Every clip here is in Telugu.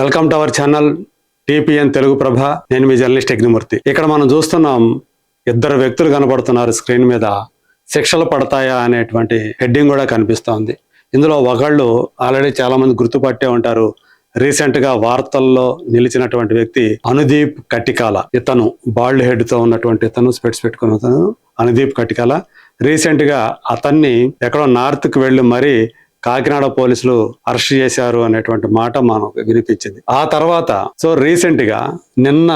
Welcome to our channel TPN Telugu Prabha. నేను మీ జర్నలిస్ట్ అగ్నిమూర్తి. ఇక్కడ మనం చూస్తున్నాం, ఇద్దరు వ్యక్తులు కనబడుతున్నారు స్క్రీన్ మీద. శిక్షలు పడతాయా అనేటువంటి హెడ్డింగ్ కూడా కనిపిస్తోంది. ఇందులో ఒకళ్ళు ఆల్రెడీ చాలా మంది గుర్తుపట్టే ఉంటారు. రీసెంట్ గా వార్తల్లో నిలిచినటువంటి వ్యక్తి అనుదీప్ కటికాల. ఇతను బాల్డ్ హెడ్ తో ఉన్నటువంటి ఇతను, స్పెట్స్ పెట్టుకున్న ఇతను అనుదీప్ కటికాల. రీసెంట్ గా అతన్ని ఎక్కడో నార్త్ కి వెళ్లి మరి కాకినాడ పోలీసులు అరెస్ట్ చేశారు అనేటువంటి మాట మనకు వినిపించింది. ఆ తర్వాత రీసెంట్ గా నిన్న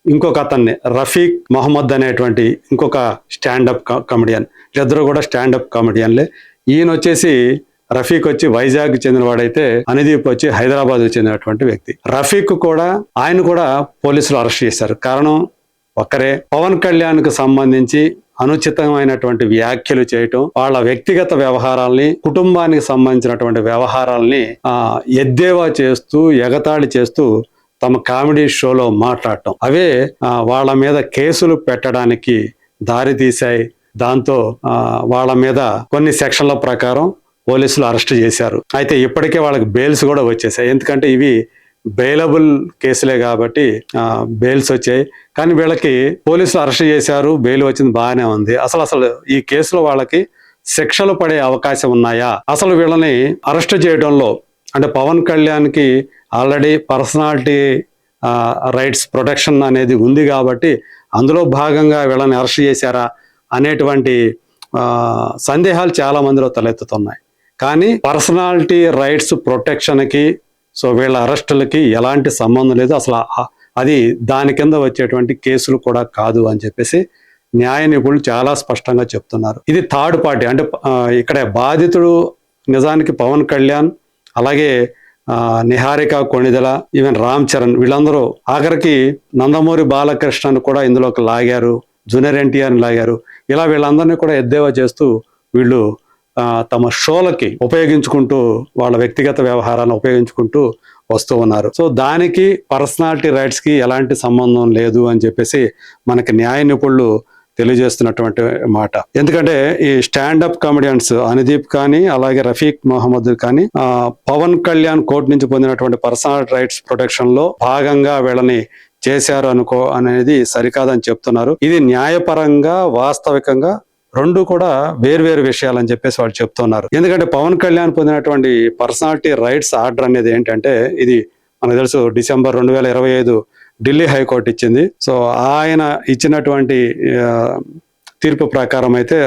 ఇంకొక అతన్ని, రఫీక్ మహమ్మద్ అనేటువంటి ఇంకొక స్టాండప్ కామెడియన్, ఇద్దరు కూడా స్టాండప్ కామెడియన్లే. ఈయన వచ్చేసి రఫీక్ వచ్చి వైజాగ్ చెందిన వాడైతే అనుదీప్ వచ్చి హైదరాబాద్ చెందినటువంటి వ్యక్తి. రఫీక్ కూడా ఆయన కూడా పోలీసులు అరెస్ట్ చేశారు. కారణం ఒక్కరే, పవన్ కళ్యాణ్ కు సంబంధించి అనుచితమైనటువంటి వ్యాఖ్యలు చేయటం, వాళ్ళ వ్యక్తిగత వ్యవహారాల్ని, కుటుంబానికి సంబంధించినటువంటి వ్యవహారాల్ని ఎద్దేవా చేస్తూ, ఎగతాళి చేస్తూ తమ కామెడీ షోలో మాట్లాడటం, అవే వాళ్ళ మీద కేసులు పెట్టడానికి దారి తీశాయి. దాంతో వాళ్ళ మీద కొన్ని సెక్షన్ల ప్రకారం పోలీసులు అరెస్ట్ చేశారు. అయితే ఇప్పటికే వాళ్ళకి బెయిల్స్ కూడా వచ్చేసాయి. ఎందుకంటే ఇవి బెయిలబుల్ కేసులే కాబట్టి బెయిల్స్ వచ్చాయి. కానీ వీళ్ళకి పోలీసులు అరెస్ట్ చేశారు, బెయిల్ వచ్చింది, బాగానే ఉంది. అసలు ఈ కేసులో వాళ్ళకి శిక్షలు పడే అవకాశం ఉన్నాయా? అసలు వీళ్ళని అరెస్ట్ చేయడంలో, అంటే పవన్ కళ్యాణ్ కి ఆల్రెడీ పర్సనాలిటీ రైట్స్ ప్రొటెక్షన్ అనేది ఉంది కాబట్టి అందులో భాగంగా వీళ్ళని అరెస్ట్ చేశారా అనేటువంటి సందేహాలు చాలా మందిలో తలెత్తుతున్నాయి. కానీ పర్సనాలిటీ రైట్స్ ప్రొటెక్షన్కి వీళ్ళ అరెస్టులకి ఎలాంటి సంబంధం లేదు. అసలు అది దాని కింద వచ్చేటువంటి కేసులు కూడా కాదు అని చెప్పేసి న్యాయ నిపుణులు చాలా స్పష్టంగా చెప్తున్నారు. ఇది థర్డ్ పార్టీ, అంటే ఇక్కడ బాధితుడు నిజానికి పవన్ కళ్యాణ్, అలాగే నిహారిక కొణిదెల, ఈవెన్ రామ్ చరణ్, వీళ్ళందరూ ఆఖరికి నందమూరి బాలకృష్ణను కూడా ఇందులోకి లాగారు, జూనియర్ ఎన్టీఆర్ని లాగారు. ఇలా వీళ్ళందరినీ కూడా ఎద్దేవా చేస్తూ వీళ్ళు తమ షోలకి ఉపయోగించుకుంటూ, వాళ్ళ వ్యక్తిగత వ్యవహారాలను ఉపయోగించుకుంటూ వస్తూ ఉన్నారు. దానికి పర్సనాలిటీ రైట్స్ కి ఎలాంటి సంబంధం లేదు అని చెప్పేసి మనకి న్యాయ నిపుణులు తెలియజేస్తున్నటువంటి మాట. ఎందుకంటే ఈ స్టాండప్ కామెడియన్స్ అనుదీప్ కానీ, అలాగే రఫీక్ మహమ్మద్ కానీ పవన్ కళ్యాణ్ కోర్టు నుంచి పొందినటువంటి పర్సనాలిటీ రైట్స్ ప్రొటెక్షన్ లో భాగంగా వీళ్ళని చేశారు అనేది సరికాదని చెప్తున్నారు. ఇది న్యాయపరంగా, వాస్తవికంగా రెండు కూడా వేర్వేరు విషయాలని చెప్పేసి వాళ్ళు చెప్తున్నారు. ఎందుకంటే పవన్ కళ్యాణ్ పొందినటువంటి పర్సనాలిటీ రైట్స్ ఆర్డర్ అనేది ఏంటంటే, ఇది మనకు తెలుసు డిసెంబర్ 2025 ఢిల్లీ హైకోర్టు ఇచ్చింది. ఆయన ఇచ్చినటువంటి తీర్పు ప్రకారం అయితే,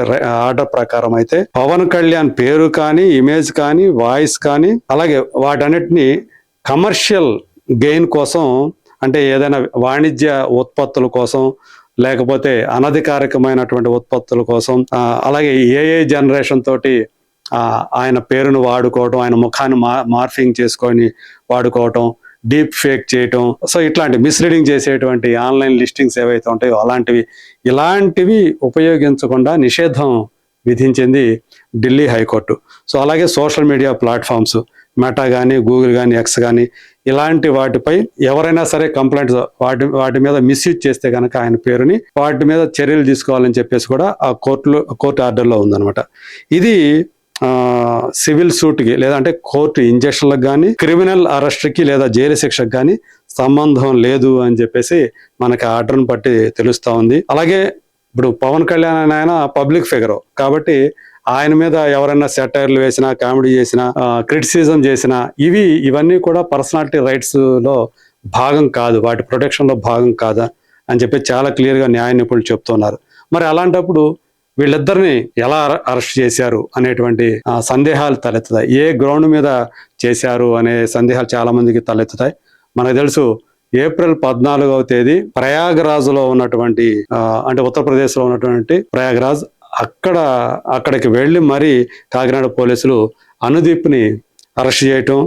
ఆర్డర్ ప్రకారం అయితే, పవన్ కళ్యాణ్ పేరు కానీ, ఇమేజ్ కానీ, వాయిస్ కానీ, అలాగే వాటన్నిటిని కమర్షియల్ గెయిన్ కోసం, అంటే ఏదైనా వాణిజ్య ఉత్పత్తుల కోసం, లేకపోతే అనధికారికమైనటువంటి ఉత్పత్తుల కోసం, అలాగే ఏఐ జనరేషన్ తోటి ఆయన పేరును వాడుకోవటం, ఆయన ముఖాన్ని మార్ఫింగ్ చేసుకొని వాడుకోవటం, డీప్ ఫేక్ చేయటం, ఇట్లాంటి మిస్లీడింగ్ చేసేటువంటి ఆన్లైన్ లిస్టింగ్స్ ఏవైతే ఉంటాయో ఇలాంటివి ఉపయోగించకుండా నిషేధం విధించింది ఢిల్లీ హైకోర్టు. అలాగే సోషల్ మీడియా ప్లాట్ఫామ్స్, మెటా కానీ, గూగుల్ కానీ, ఎక్స్ కానీ, ఇలాంటి వాటిపై ఎవరైనా సరే కంప్లైంట్స్, వాటి మీద మిస్యూజ్ చేస్తే కనుక ఆయన పేరుని, వాటి మీద చర్యలు తీసుకోవాలని చెప్పేసి కూడా ఆ కోర్టు ఆర్డర్లో ఉందన్నమాట. ఇది సివిల్ సూట్కి, లేదంటే కోర్టు ఇంజక్షన్లకు కానీ, క్రిమినల్ అరెస్ట్కి లేదా జైలు శిక్షకు కానీ సంబంధం లేదు అని చెప్పేసి మనకి ఆర్డర్ని బట్టి తెలుస్తూ ఉంది. అలాగే ఇప్పుడు పవన్ కళ్యాణ్ ఆయన పబ్లిక్ ఫిగర్ కాబట్టి ఆయన మీద ఎవరైనా సెటైర్లు వేసినా, కామెడీ చేసినా, క్రిటిసిజం చేసినా, ఇవన్నీ కూడా పర్సనాలిటీ రైట్స్ లో భాగం కాదు, వాటి ప్రొటెక్షన్ లో భాగం కాదా అని చెప్పి చాలా క్లియర్ గా న్యాయ నిపుణులు చెప్తున్నారు. మరి అలాంటప్పుడు వీళ్ళిద్దరిని ఎలా అరెస్ట్ చేశారు అనేటువంటి సందేహాలు తలెత్తుతాయి. ఏ గ్రౌండ్ మీద చేశారు అనే సందేహాలు చాలా మందికి తలెత్తుతాయి. మనకు తెలుసు, ఏప్రిల్ 14వ తేదీ ప్రయాగరాజ్లో ఉన్నటువంటి, అంటే ఉత్తరప్రదేశ్లో ఉన్నటువంటి ప్రయాగరాజ్, అక్కడికి వెళ్ళి మరి కాకినాడ పోలీసులు అనుదీప్ని అరెస్ట్ చేయటం,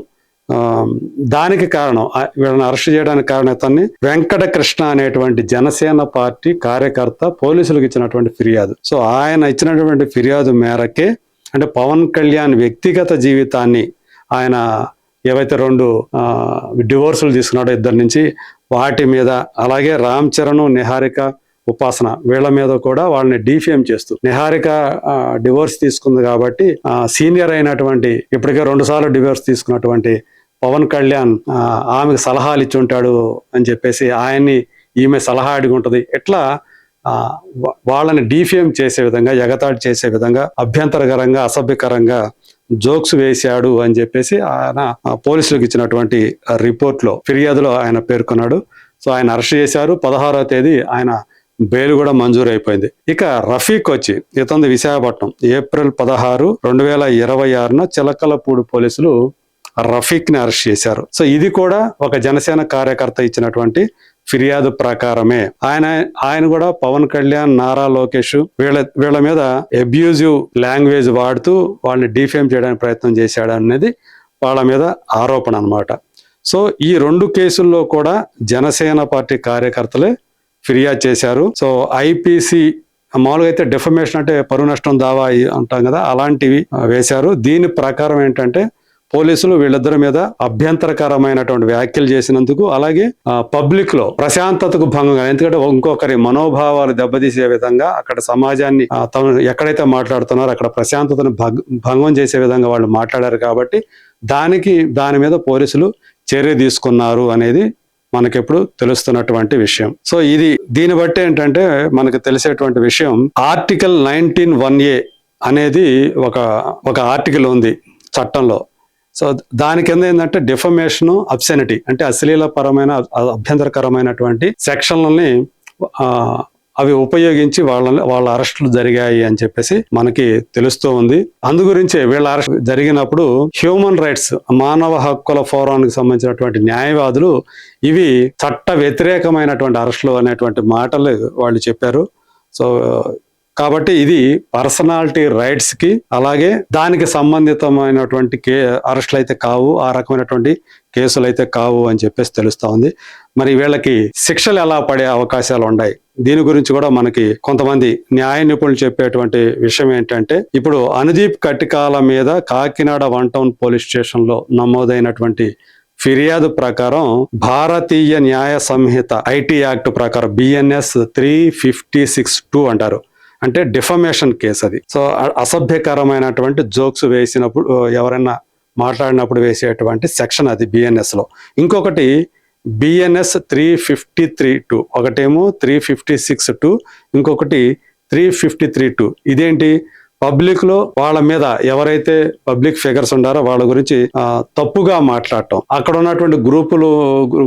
దానికి కారణం, వీళ్ళని అరెస్ట్ చేయడానికి కారణం ఇతన్ని వెంకటకృష్ణ అనేటువంటి జనసేన పార్టీ కార్యకర్త పోలీసులకు ఇచ్చినటువంటి ఫిర్యాదు. ఆయన ఇచ్చినటువంటి ఫిర్యాదు మేరకే, అంటే పవన్ కళ్యాణ్ వ్యక్తిగత జీవితాన్ని, ఆయన ఏవైతే 2 డివోర్సులు తీసుకున్నాడో ఇద్దరి నుంచి, వాటి మీద, అలాగే రామ్ చరణ్, నిహారిక, ఉపాసన, వీళ్ళ మీద కూడా వాళ్ళని డిఫేమ్ చేస్తూ, నిహారిక డివోర్స్ తీసుకుంది కాబట్టి సీనియర్ అయినటువంటి, ఇప్పటికే 2 సార్లు డివోర్స్ తీసుకున్నటువంటి పవన్ కళ్యాణ్ ఆమెకు సలహాలు ఇచ్చి ఉంటాడు అని చెప్పేసి ఈమె సలహా అడిగి ఉంటుంది. ఇట్లా వాళ్ళని డీఫేమ్ చేసే విధంగా, ఎగతాళి చేసే విధంగా, అభ్యంతరకరంగా, అసభ్యకరంగా జోక్స్ వేశాడు అని చెప్పేసి ఆయన పోలీసులకు ఇచ్చినటువంటి రిపోర్ట్లో, ఫిర్యాదులో ఆయన పేర్కొన్నాడు. సో ఆయన అరెస్ట్ చేశారు. 16వ తేదీ ఆయన బెయిల్ కూడా మంజూరు అయిపోయింది. ఇక రఫీక్ వచ్చి ఇతంది విశాఖపట్నం ఏప్రిల్ 16, 2026 చిలకలపూడి పోలీసులు రఫీక్ ని అరెస్ట్ చేశారు. సో ఇది కూడా ఒక జనసేన కార్యకర్త ఇచ్చినటువంటి ఫిర్యాదు ప్రకారమే. ఆయన కూడా పవన్ కళ్యాణ్, నారా లోకేష్ వీళ్ళ మీద అబ్యూజివ్ లాంగ్వేజ్ వాడుతూ వాళ్ళని డిఫేమ్ చేయడానికి ప్రయత్నం చేశాడు అనేది వాళ్ళ మీద ఆరోపణ అన్నమాట. సో ఈ 2 కేసుల్లో కూడా జనసేన పార్టీ కార్యకర్తలే ఫిర్యాదు చేశారు. సో ఐపీసీ మామూలుగా అయితే డిఫమేషన్ అంటే పరువు నష్టం దావా అంటాం కదా, అలాంటివి వేశారు. దీని ప్రకారం ఏంటంటే పోలీసులు వీళ్ళిద్దరి మీద అభ్యంతరకరమైనటువంటి వ్యాఖ్యలు చేసినందుకు, అలాగే పబ్లిక్ లో ప్రశాంతతకు భంగం, ఎందుకంటే ఇంకొకరి మనోభావాలు దెబ్బతీసే విధంగా అక్కడ సమాజాన్ని ఎక్కడైతే మాట్లాడుతున్నారో అక్కడ ప్రశాంతతను భంగం చేసే విధంగా వాళ్ళు మాట్లాడారు కాబట్టి దాని మీద పోలీసులు చర్య తీసుకున్నారు అనేది మనకెప్పుడు తెలుస్తున్నటువంటి విషయం. సో దీన్ని బట్టి ఏంటంటే మనకు తెలిసేటువంటి విషయం, ఆర్టికల్ 19(1)A అనేది ఒక ఆర్టికల్ ఉంది చట్టంలో. సో దాని కింద ఏంటంటే డిఫమేషన్, అబ్సెనిటీ అంటే అశ్లీలపరమైన, అభ్యంతరకరమైనటువంటి సెక్షన్లని అవి ఉపయోగించి వాళ్ళ అరెస్టులు జరిగాయి అని చెప్పేసి మనకి తెలుస్తూ ఉంది. అందు గురించి వీళ్ళ అరెస్ట్ జరిగినప్పుడు హ్యూమన్ రైట్స్, మానవ హక్కుల ఫోరానికి సంబంధించినటువంటి న్యాయవాదులు ఇవి చట్ట వ్యతిరేకమైనటువంటి అరెస్టులు అనేటువంటి మాటలు వాళ్ళు చెప్పారు. సో కాబట్టి ఇది పర్సనాలిటీ రైట్స్ కి, అలాగే దానికి సంబంధితమైనటువంటి అరెస్టులు అయితే కావు, ఆ రకమైనటువంటి కేసులు అయితే కావు అని చెప్పేసి తెలుస్తా ఉంది. మరి వీళ్ళకి శిక్షలు ఎలా పడే అవకాశాలు ఉన్నాయి, దీని గురించి కూడా మనకి కొంతమంది న్యాయ నిపుణులు చెప్పేటువంటి విషయం ఏంటంటే, ఇప్పుడు అనుదీప్ కట్టికాల మీద కాకినాడ 1 టౌన్ పోలీస్ స్టేషన్ లో నమోదైనటువంటి ఫిర్యాదు ప్రకారం భారతీయ న్యాయ సంహిత ఐటీ యాక్ట్ ప్రకారం BNS 356(2) అంటారు. అంటే డిఫమేషన్ కేసు అది. సో అసభ్యకరమైనటువంటి జోక్స్ వేసినప్పుడు, ఎవరైనా మాట్లాడినప్పుడు వేసేటువంటి సెక్షన్ అది BNS లో. ఇంకొకటి BNS 353(2), ఒకటేమో 356(2), ఇంకొకటి 353(2). ఇదేంటి, పబ్లిక్ లో వాళ్ళ మీద ఎవరైతే పబ్లిక్ ఫిగర్స్ ఉండారో వాళ్ళ గురించి తప్పుగా మాట్లాడటం, అక్కడ ఉన్నటువంటి గ్రూపుల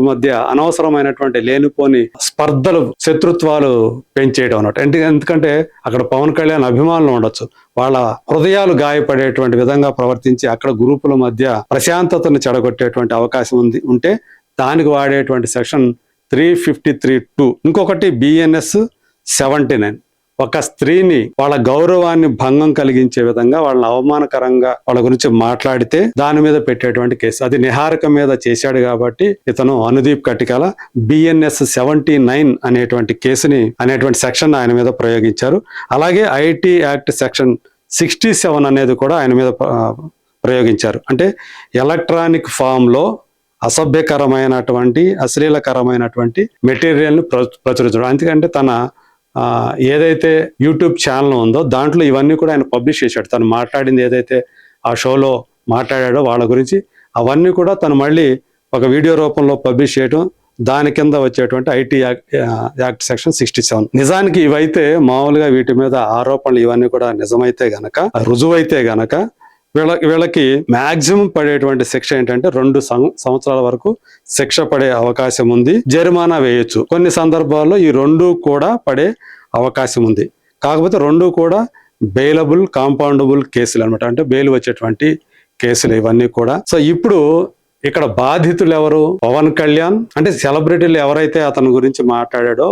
మధ్య అనవసరమైనటువంటి లేనిపోని స్పర్ధలు, శత్రుత్వాలు పెంచేయడం అన్నట్టు. ఎందుకంటే అక్కడ పవన్ కళ్యాణ్ అభిమానులు ఉండొచ్చు, వాళ్ళ హృదయాలు గాయపడేటువంటి విధంగా ప్రవర్తించి అక్కడ గ్రూపుల మధ్య ప్రశాంతతను చెడగొట్టేటువంటి అవకాశం ఉంటే దానికి వాడేటువంటి సెక్షన్ 353(2). ఇంకొకటి BNS 79, ఒక స్త్రీని వాళ్ళ గౌరవాన్ని భంగం కలిగించే విధంగా, వాళ్ళని అవమానకరంగా వాళ్ళ గురించి మాట్లాడితే దాని మీద పెట్టేటువంటి కేసు. అది నిహారిక మీద చేశాడు కాబట్టి ఇతను అనుదీప్ కట్టికాల BNS 79 అనేటువంటి సెక్షన్ ఆయన మీద ప్రయోగించారు. అలాగే ఐటీ యాక్ట్ సెక్షన్ 67 అనేది కూడా ఆయన మీద ప్రయోగించారు. అంటే ఎలక్ట్రానిక్ ఫామ్ లో అసభ్యకరమైనటువంటి, అశ్లీలకరమైనటువంటి మెటీరియల్ని ప్రచురించడం. ఎందుకంటే తన ఏదైతే యూట్యూబ్ ఛానల్ ఉందో దాంట్లో ఇవన్నీ కూడా ఆయన పబ్లిష్ చేశాడు. తను మాట్లాడింది ఏదైతే ఆ షోలో మాట్లాడాడో వాళ్ళ గురించి అవన్నీ కూడా తను మళ్ళీ ఒక వీడియో రూపంలో పబ్లిష్ చేయడం, దాని కింద వచ్చేటువంటి ఐటీ యాక్ట్ సెక్షన్ 67. నిజానికి ఇవైతే మామూలుగా వీటి మీద ఆరోపణలు ఇవన్నీ కూడా నిజమైతే గనక, రుజువైతే గనక వీళ్ళకి మ్యాక్సిమం పడేటువంటి శిక్ష ఏంటంటే 2 సంవత్సరాల వరకు శిక్ష పడే అవకాశం ఉంది, జరిమానా వేయొచ్చు. కొన్ని సందర్భాల్లో ఈ 2 కూడా పడే అవకాశం ఉంది. కాకపోతే 2 కూడా బెయిలబుల్, కాంపౌండబుల్ కేసులు అనమాట, అంటే బెయిల్ వచ్చేటువంటి కేసులు ఇవన్నీ కూడా. సో ఇప్పుడు ఇక్కడ బాధితులు ఎవరు, పవన్ కళ్యాణ్ అంటే సెలబ్రిటీలు ఎవరైతే అతని గురించి మాట్లాడాడో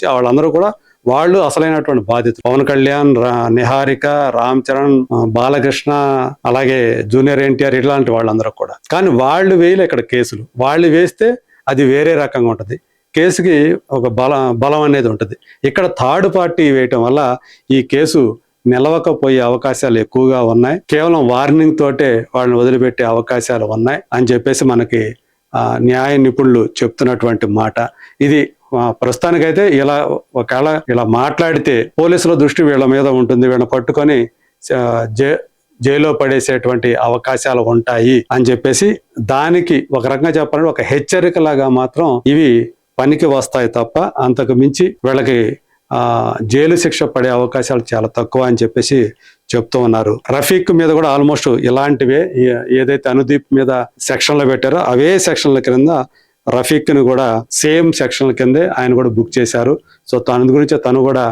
వాళ్ళందరూ కూడా వాళ్ళు అసలైనటువంటి బాధితులు. పవన్ కళ్యాణ్, నిహారిక, రామ్ చరణ్, బాలకృష్ణ, అలాగే జూనియర్ ఎన్టీఆర్, ఇలాంటి వాళ్ళందరూ కూడా. కానీ వాళ్ళు వేయలే ఇక్కడ కేసులు. వాళ్ళు వేస్తే అది వేరే రకంగా ఉంటుంది, కేసుకి ఒక బలం అనేది ఉంటుంది. ఇక్కడ థర్డ్ పార్టీ వేయటం వల్ల ఈ కేసు నిలవకపోయే అవకాశాలు ఎక్కువగా ఉన్నాయి. కేవలం వార్నింగ్ తోటే వాళ్ళని వదిలిపెట్టే అవకాశాలు ఉన్నాయి అని చెప్పేసి మనకి న్యాయ నిపుణులు చెప్తున్నటువంటి మాట ఇది. ప్రస్తుతానికైతే ఇలా మాట్లాడితే పోలీసుల దృష్టి వీళ్ళ మీద ఉంటుంది, వీళ్ళని పట్టుకొని జైల్లో పడేసేటువంటి అవకాశాలు ఉంటాయి అని చెప్పేసి, దానికి ఒక రకంగా చెప్పాలంటే ఒక హెచ్చరికలాగా మాత్రం ఇవి పనికి వస్తాయి తప్ప అంతకు మించి వీళ్ళకి జైలు శిక్ష పడే అవకాశాలు చాలా తక్కువ అని చెప్పేసి చెప్తూ ఉన్నారు. రఫీక్ మీద కూడా ఆల్మోస్ట్ ఇలాంటివే, ఏదైతే అనుదీప్ మీద సెక్షన్లు పెట్టారో అవే సెక్షన్ల క్రింద రఫీక్ ని కూడా సేమ్ సెక్షన్ల కిందే ఆయన కూడా బుక్ చేశారు. సో తన గురించి తను కూడా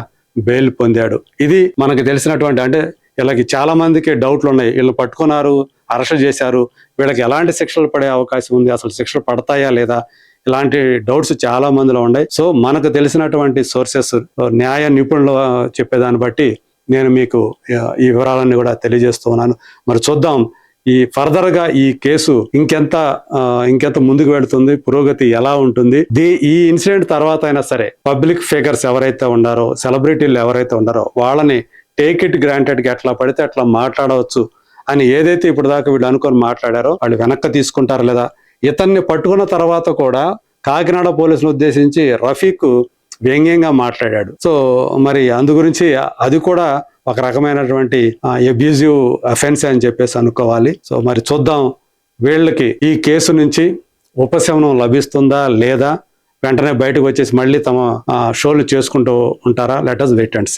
బెయిల్ పొందాడు. ఇది మనకి తెలిసినటువంటి, అంటే వీళ్ళకి చాలా మందికి డౌట్లు ఉన్నాయి. వీళ్ళు పట్టుకున్నారు, అరెస్ట్ చేశారు, వీళ్ళకి ఎలాంటి శిక్షలు పడే అవకాశం ఉంది, అసలు శిక్షలు పడతాయా లేదా, ఇలాంటి డౌట్స్ చాలా మందిలో ఉన్నాయి. సో మనకు తెలిసినటువంటి సోర్సెస్, న్యాయ నిపుణులు చెప్పేదాన్ని బట్టి నేను మీకు ఈ వివరాలన్నీ కూడా తెలియజేస్తూ ఉన్నాను. మరి చూద్దాం ఈ ఫర్దర్ గా ఈ కేసు ఇంకెంత ముందుకు వెళుతుంది, పురోగతి ఎలా ఉంటుంది. ఈ ఇన్సిడెంట్ తర్వాత అయినా సరే పబ్లిక్ ఫిగర్స్ ఎవరైతే ఉన్నారో, సెలబ్రిటీలు ఎవరైతే ఉన్నారో వాళ్ళని టేక్ ఇట్ గ్రాంటెడ్ గా ఎట్లా పడితే అట్లా మాట్లాడవచ్చు అని ఏదైతే ఇప్పుడు దాకా వీళ్ళు అనుకొని మాట్లాడారో వాళ్ళు వెనక్కి తీసుకుంటారు లేదా. ఇతన్ని పట్టుకున్న తర్వాత కూడా కాకినాడ పోలీసులు ఉద్దేశించి రఫీక్ వ్యంగ్యంగా మాట్లాడాడు. సో మరి అందు గురించి అది కూడా ఒక రకమైనటువంటి అబ్యూజివ్ అఫెన్స్ అని చెప్పేసి అనుకోవాలి. సో మరి చూద్దాం వీళ్ళకి ఈ కేసు నుంచి ఉపశమనం లభిస్తుందా లేదా, వెంటనే బయటకు వచ్చేసి మళ్ళీ తమ షోలు చేసుకుంటూ ఉంటారా. Let us wait and see.